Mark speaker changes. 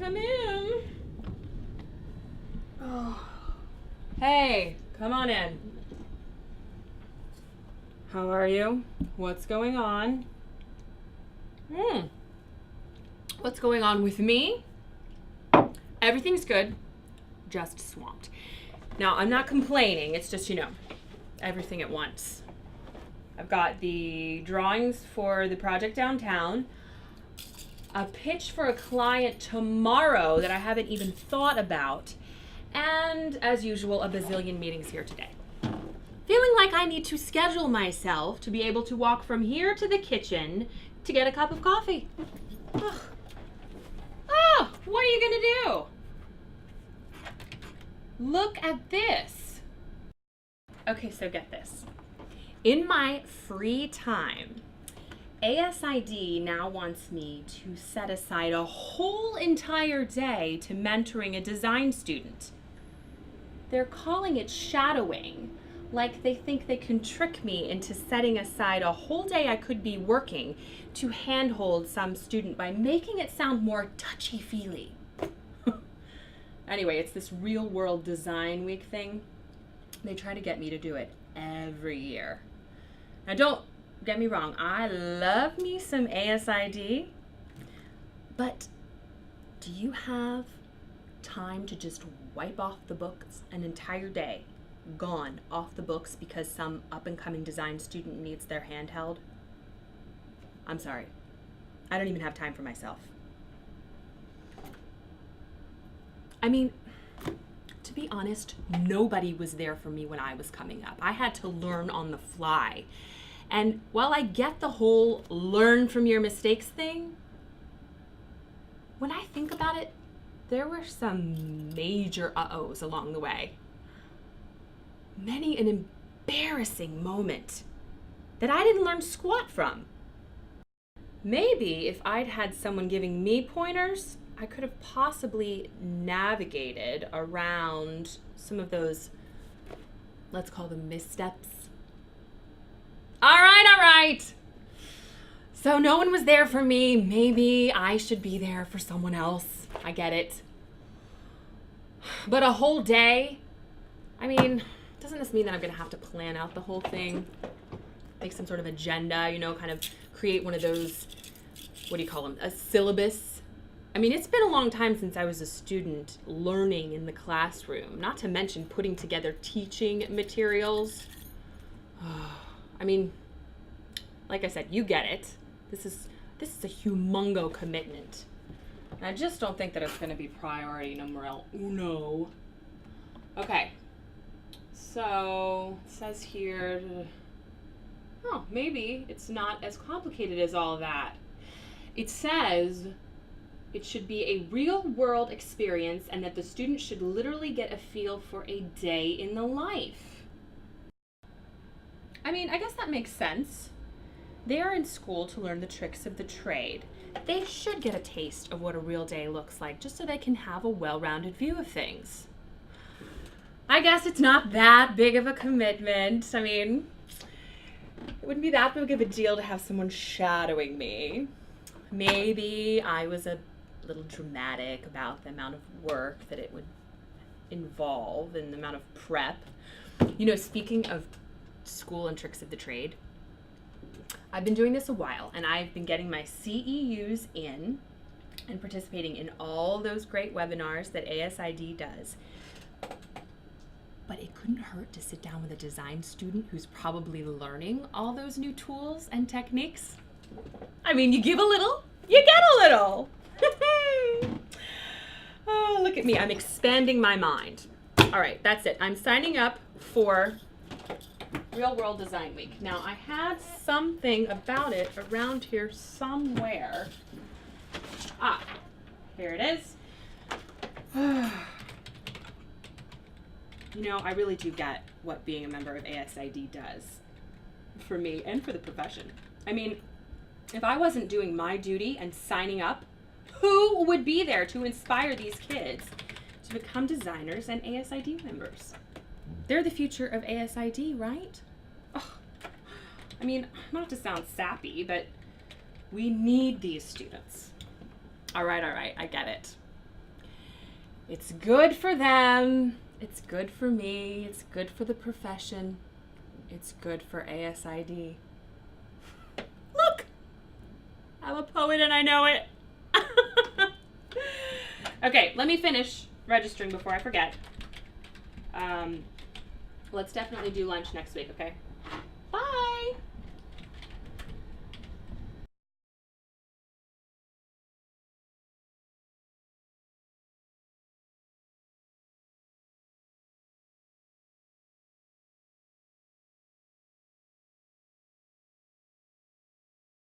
Speaker 1: come in. Oh. Hey, come on in. How are you? What's going on? What's going on with me? Everything's good, just swamped. Now, I'm not complaining, it's just, everything at once. I've got the drawings for the project downtown, a pitch for a client tomorrow that I haven't even thought about, and, as usual, a bazillion meetings here today. Feeling like I need to schedule myself to be able to walk from here to the kitchen to get a cup of coffee. Ugh. Oh, what are you gonna do? Look at this. Okay, so get this. In my free time, ASID now wants me to set aside a whole entire day to mentoring a design student. They're calling it shadowing, like they think they can trick me into setting aside a whole day I could be working to handhold some student by making it sound more touchy-feely. Anyway, it's this RealWorld DesignWeek thing. They try to get me to do it every year. Now don't get me wrong, I love me some ASID, but do you have time to just wipe off the books an entire day? Gone off the books because some up-and-coming design student needs their hand held? I'm sorry. I don't even have time for myself. I mean, to be honest, nobody was there for me when I was coming up. I had to learn on the fly. And while I get the whole learn from your mistakes thing, when I think about it, there were some major uh-ohs along the way. Many an embarrassing moment that I didn't learn squat from. Maybe if I'd had someone giving me pointers, I could have possibly navigated around some of those, let's call them missteps. All right. So no one was there for me. Maybe I should be there for someone else. I get it. But a whole day? I mean, doesn't this mean that I'm gonna have to plan out the whole thing? Make some sort of agenda, kind of create one of those, what do you call them, a syllabus? I mean, it's been a long time since I was a student learning in the classroom, not to mention putting together teaching materials. I mean, like I said, you get it. This is a humongo commitment. And I just don't think that it's gonna be priority numero uno. Okay. So, it says here, maybe it's not as complicated as all that. It says it should be a real world experience and that the student should literally get a feel for a day in the life. I mean, I guess that makes sense. They are in school to learn the tricks of the trade. They should get a taste of what a real day looks like just so they can have a well-rounded view of things. I guess it's not that big of a commitment. I mean, it wouldn't be that big of a deal to have someone shadowing me. Maybe I was a little dramatic about the amount of work that it would involve and the amount of prep. Speaking of school and tricks of the trade, I've been doing this a while and I've been getting my CEUs in and participating in all those great webinars that ASID does. But it couldn't hurt to sit down with a design student who's probably learning all those new tools and techniques. I mean, you give a little, you get a little. Oh, look at me. I'm expanding my mind. All right, that's it. I'm signing up for RealWorld Design Week. Now, I had something about it around here somewhere. Here it is. I really do get what being a member of ASID does for me and for the profession. I mean, if I wasn't doing my duty and signing up, who would be there to inspire these kids to become designers and ASID members? They're the future of ASID, right? Oh, I mean, not to sound sappy, but we need these students. All right, I get it. It's good for them. It's good for me. It's good for the profession. It's good for ASID. Look! I'm a poet and I know it. Okay, let me finish registering before I forget. Let's definitely do lunch next week, okay?